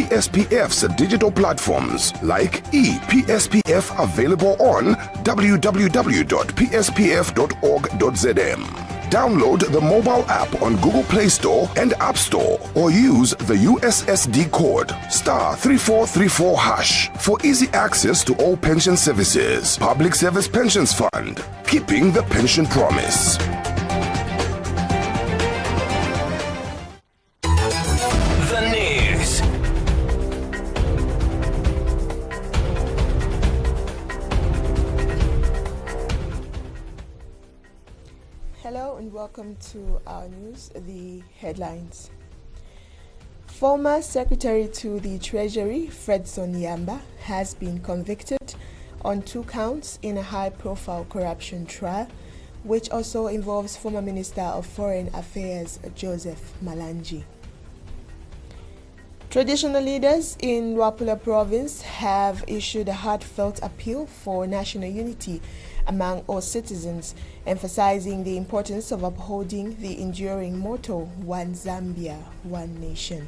PSPF's digital platforms like ePSPF, available on www.pspf.org.zm. Download the mobile app on Google Play Store and App Store, or use the USSD code *3434# for easy access to all pension services. Public Service Pensions Fund, keeping the pension promise. Hello and welcome to our news, the headlines. Former Secretary to the Treasury, Fredson Yamba, has been convicted on 2 counts in a high-profile corruption trial, which also involves former Minister of Foreign Affairs, Joseph Malanji. Traditional leaders in Luapula Province have issued a heartfelt appeal for national unity among all citizens, emphasizing the importance of upholding the enduring motto, One Zambia, One Nation.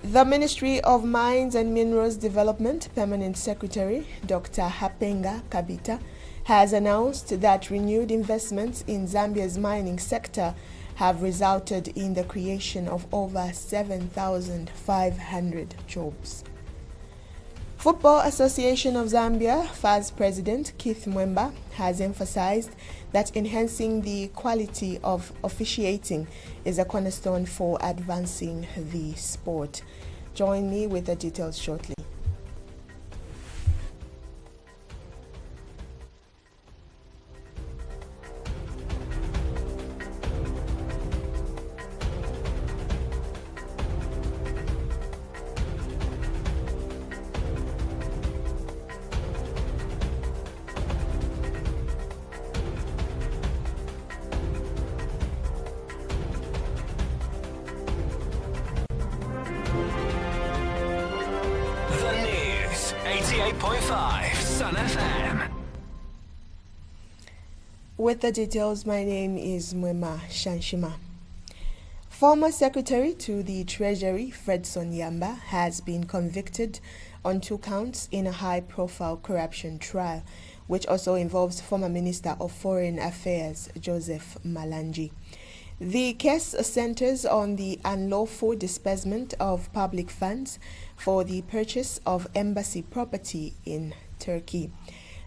The Ministry of Mines and Minerals Development Permanent Secretary, Dr. Hapenga Kabita, has announced that renewed investments in Zambia's mining sector have resulted in the creation of over 7,500 jobs. Football Association of Zambia, FAZ President Keith Mwemba, has emphasized that enhancing the quality of officiating is a cornerstone for advancing the sport. Join me with the details shortly. The news, 88.5 Sun FM. With the details, my name is Mwema Shanshima. Former Secretary to the Treasury, Fredson Yamba, has been convicted on 2 counts in a high-profile corruption trial, which also involves former Minister of Foreign Affairs, Joseph Malanji. The case centers on the unlawful disbursement of public funds for the purchase of embassy property in Turkey.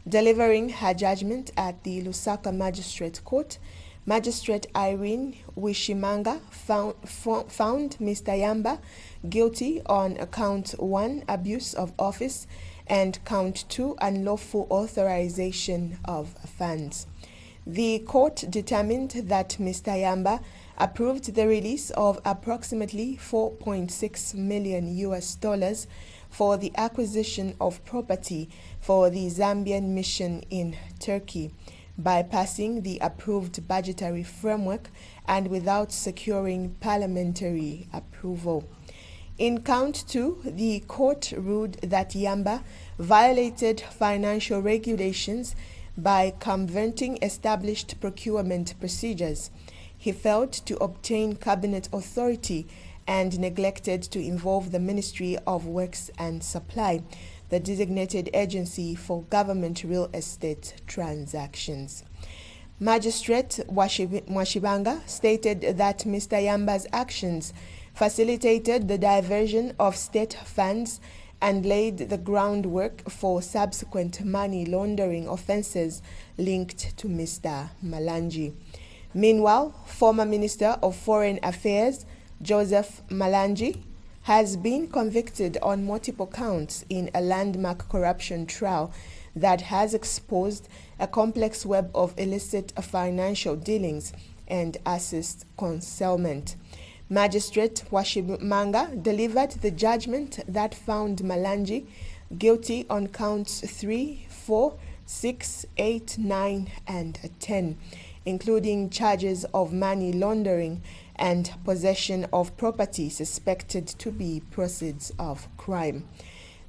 Delivering her judgment at the Lusaka Magistrate Court, Magistrate Irene Wishimanga found Mr. Yamba guilty on Count 1, abuse of office, and Count 2, unlawful authorization of funds. The court determined that Mr. Yamba approved the release of approximately $4.6 million for the acquisition of property for the Zambian mission in Turkey, bypassing the approved budgetary framework and without securing parliamentary approval. In Count 2, the court ruled that Yamba violated financial regulations by converting established procurement procedures. He failed to obtain cabinet authority and neglected to involve the Ministry of Works and Supply, the designated agency for government real estate transactions. Magistrate Mwashibanga stated that Mr. Yamba's actions facilitated the diversion of state funds and laid the groundwork for subsequent money laundering offenses linked to Mr. Malanji. Meanwhile, former Minister of Foreign Affairs Joseph Malanji has been convicted on multiple counts in a landmark corruption trial that has exposed a complex web of illicit financial dealings and assist concealment. Magistrate Washimanga delivered the judgment that found Malanji guilty on counts 3, 4, 6, 8, 9, and 10, including charges of money laundering and possession of property suspected to be proceeds of crime.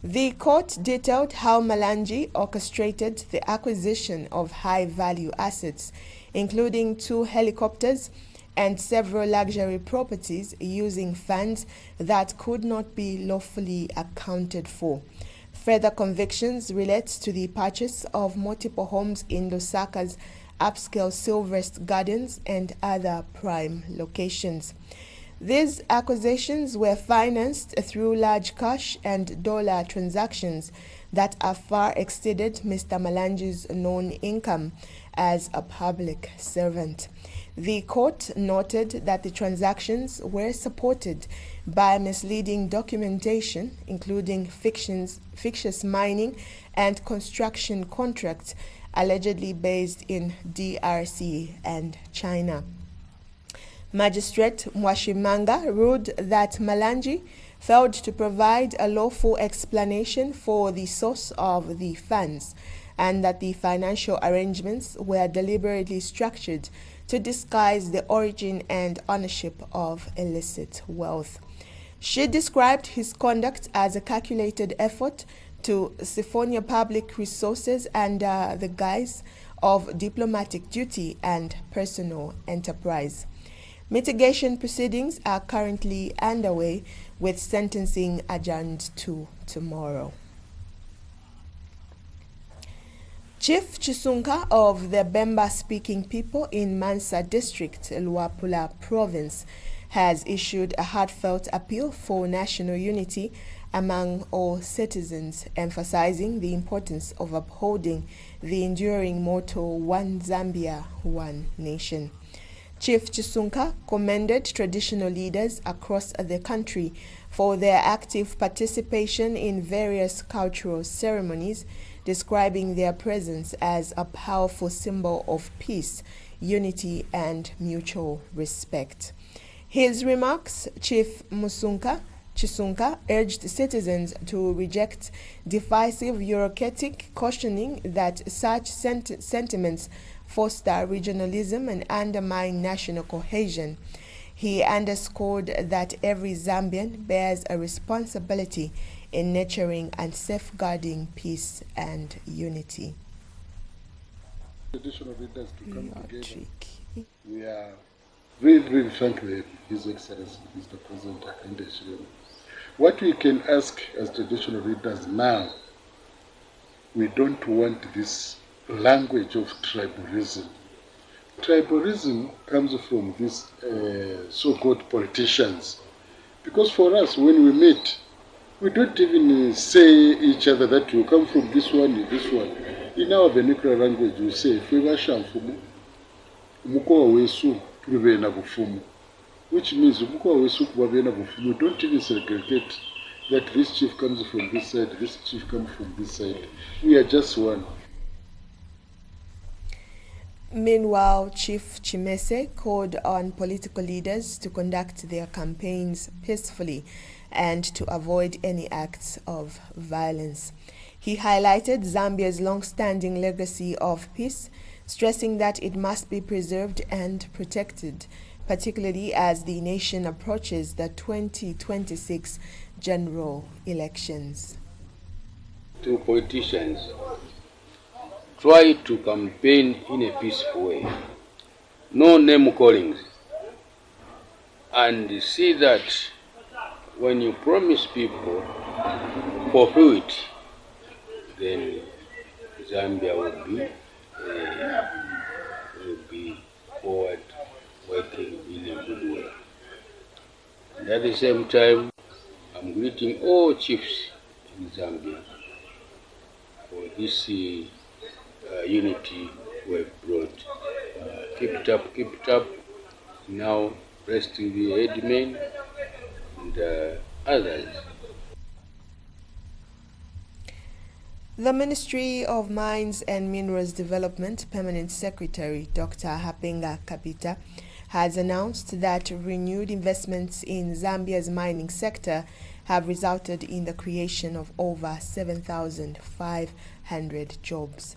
The court detailed how Malanji orchestrated the acquisition of high-value assets, including 2 helicopters and several luxury properties using funds that could not be lawfully accounted for. Further convictions relate to the purchase of multiple homes in Lusaka's upscale Silverest Gardens and other prime locations. These acquisitions were financed through large cash and dollar transactions that are far exceeded Mr. Malanji's known income as a public servant. The court noted that the transactions were supported by misleading documentation, including fictitious mining and construction contracts allegedly based in DRC and China. Magistrate Mwashimanga ruled that Malanji failed to provide a lawful explanation for the source of the funds and that the financial arrangements were deliberately structured to disguise the origin and ownership of illicit wealth. She described his conduct as a calculated effort to siphon public resources under the guise of diplomatic duty and personal enterprise. Mitigation proceedings are currently underway, with sentencing adjourned to tomorrow. Chief Chisunka of the Bemba-speaking people in Mansa District, Luapula Province, has issued a heartfelt appeal for national unity among all citizens, emphasizing the importance of upholding the enduring motto, One Zambia, One Nation. Chief Chisunka commended traditional leaders across the country for their active participation in various cultural ceremonies, describing their presence as a powerful symbol of peace, unity, and mutual respect. His remarks, Chief Chisunka urged citizens to reject divisive bureaucratic cautioning that such sentiments foster regionalism and undermine national cohesion. He underscored that every Zambian bears a responsibility in nurturing and safeguarding peace and unity. Traditional leaders to come together. We are very thankful, His Excellency, Mr. President Akande Shirema. What we can ask as traditional leaders now, we don't want this language of tribalism. Tribalism comes from these so-called politicians. Because for us, when we meet, we don't even say each other that you come from this one. In our vernacular language, we say, which means we don't even segregate that this chief comes from this side, this chief comes from this side. We are just one. Meanwhile, Chief Chimese called on political leaders to conduct their campaigns peacefully and to avoid any acts of violence. He highlighted Zambia's long-standing legacy of peace, stressing that it must be preserved and protected, particularly as the nation approaches the 2026 general elections. To politicians, try to campaign in a peaceful way. No name callings. And see that when you promise people, fulfill it, then Zambia will be forward working in a good way. And at the same time, I'm greeting all chiefs in Zambia for this unity we've brought. Keep it up. Now rest the headmen and others. The Ministry of Mines and Minerals Development Permanent Secretary Dr. Hapenga Kapita has announced that renewed investments in Zambia's mining sector have resulted in the creation of over 7,500 jobs.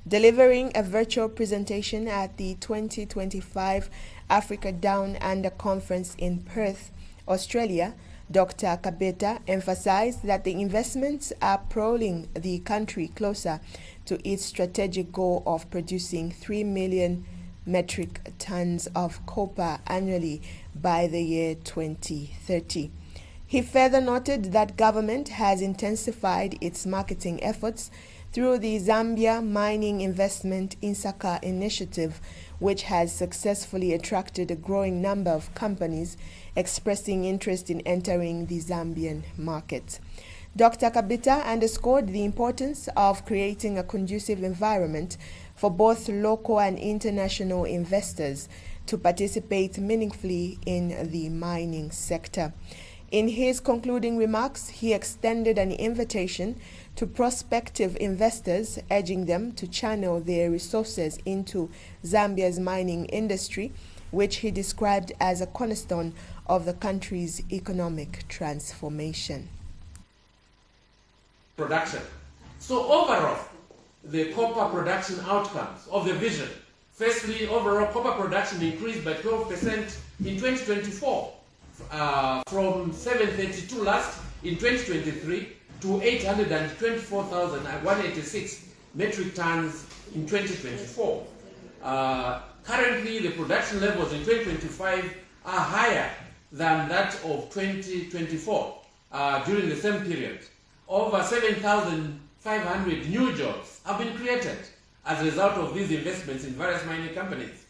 Delivering a virtual presentation at the 2025 Africa Down Under Conference in Perth, Australia, Dr. Kabeta emphasized that the investments are propelling the country closer to its strategic goal of producing 3 million metric tons of copper annually by the year 2030. He further noted that government has intensified its marketing efforts through the Zambia Mining Investment Insaka initiative, which has successfully attracted a growing number of companies expressing interest in entering the Zambian market. Dr. Kabita underscored the importance of creating a conducive environment for both local and international investors to participate meaningfully in the mining sector. In his concluding remarks, he extended an invitation to prospective investors, urging them to channel their resources into Zambia's mining industry, which he described as a cornerstone of the country's economic transformation. Production. So overall, the copper production outcomes of the vision. Firstly, overall copper production increased by 12% in 2024. From 732 last in 2023 to 824,186 metric tons in 2024. Currently, the production levels in 2025 are higher than that of 2024 during the same period. Over 7,500 new jobs have been created as a result of these investments in various mining companies.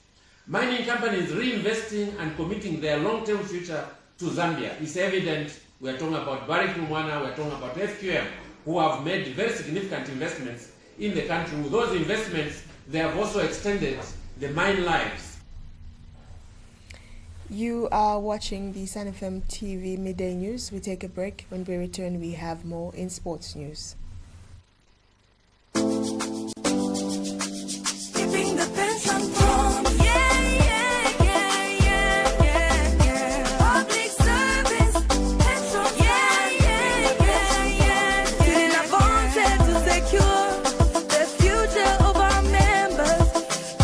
Mining companies reinvesting and committing their long-term future to Zambia. It's evident. We are talking about Barrick Lumwana, we are talking about FQM, who have made very significant investments in the country. With those investments, they have also extended the mine lives. You are watching the Sun FM TV Midday News. We take a break. When we return, we have more in sports news. Keeping the pension from public service pension, feeling appointed to secure the future of our members,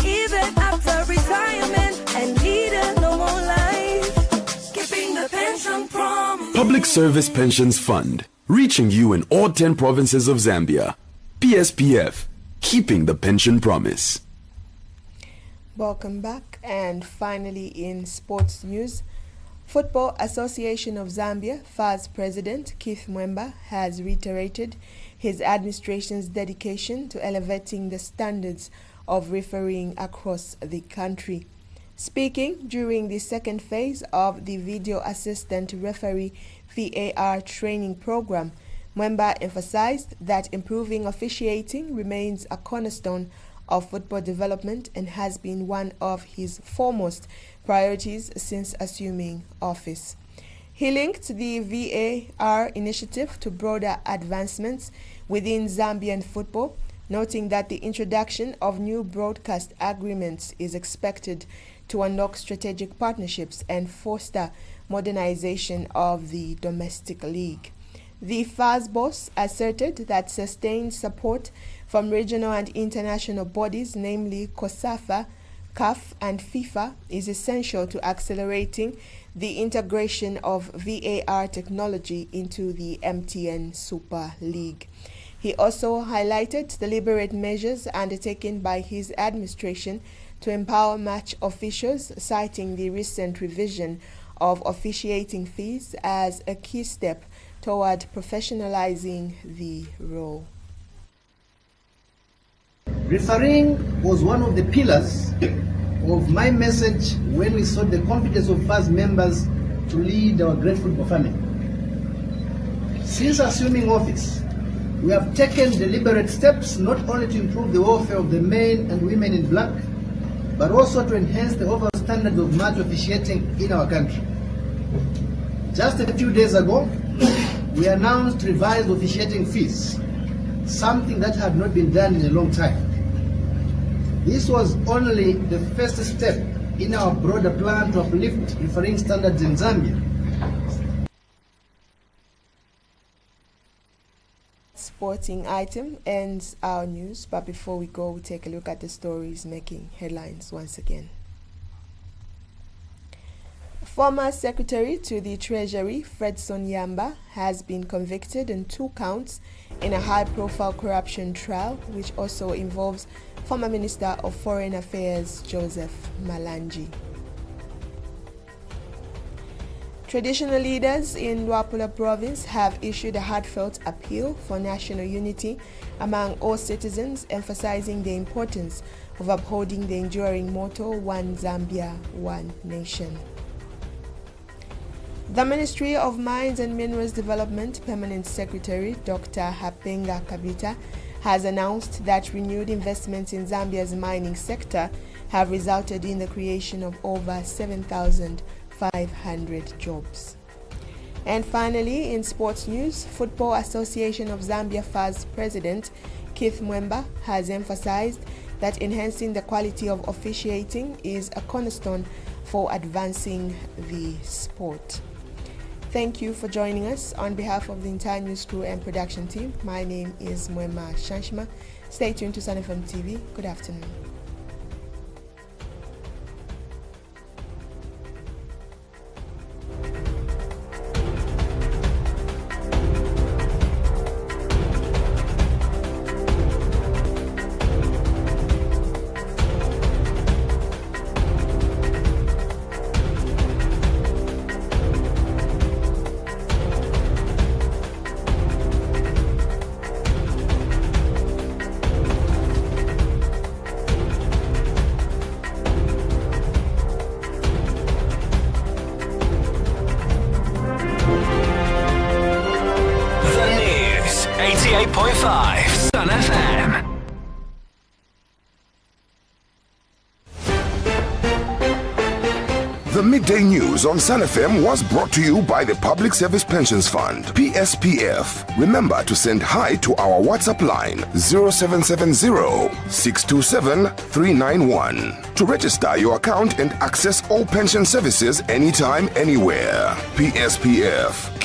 even after retirement and lead a normal life. Keeping the pension promise. Public Service Pensions Fund, reaching you in all 10 provinces of Zambia. PSPF, keeping the pension promise. Welcome back. And finally, in sports news, Football Association of Zambia, FAZ President Keith Mwemba, has reiterated his administration's dedication to elevating the standards of refereeing across the country. Speaking during the second phase of the Video Assistant Referee VAR training program, Mwemba emphasized that improving officiating remains a cornerstone of football development and has been one of his foremost priorities since assuming office. He linked the VAR initiative to broader advancements within Zambian football, noting that the introduction of new broadcast agreements is expected to unlock strategic partnerships and foster modernization of the domestic league. The FAZ boss asserted that sustained support from regional and international bodies, namely COSAFA, CAF, and FIFA, is essential to accelerating the integration of VAR technology into the MTN Super League. He also highlighted deliberate measures undertaken by his administration to empower match officials, citing the recent revision of officiating fees as a key step toward professionalizing the role. Refereeing was one of the pillars of my message when we sought the confidence of FAZ members to lead our great football family. Since assuming office, we have taken deliberate steps not only to improve the welfare of the men and women in black, but also to enhance the overall standards of match officiating in our country. Just a few days ago, we announced revised officiating fees, something that had not been done in a long time. This was only the first step in our broader plan to uplift refereeing standards in Zambia. Sporting item ends our news, but before we go, we take a look at the stories making headlines once again. Former Secretary to the Treasury, Fredson Yamba, has been convicted on 2 counts in a high-profile corruption trial, which also involves former Minister of Foreign Affairs Joseph Malanji. Traditional leaders in Luapula province have issued a heartfelt appeal for national unity among all citizens, emphasizing the importance of upholding the enduring motto, One Zambia, One Nation. The Ministry of Mines and Minerals Development Permanent Secretary Dr. Hapenga Kabita has announced that renewed investments in Zambia's mining sector have resulted in the creation of over 7,500 jobs. And finally, in sports news, Football Association of Zambia FAZ President Keith Mwemba has emphasized that enhancing the quality of officiating is a cornerstone for advancing the sport. Thank you for joining us. On behalf of the entire news crew and production team, my name is Mwema Shanshima. Stay tuned to Sun FM TV. Good afternoon. Sun FM. The Midday News on Sun FM was brought to you by the Public Service Pensions Fund, PSPF. Remember to send hi to our WhatsApp line 0770-627-391 to register your account and access all pension services anytime, anywhere. PSPF.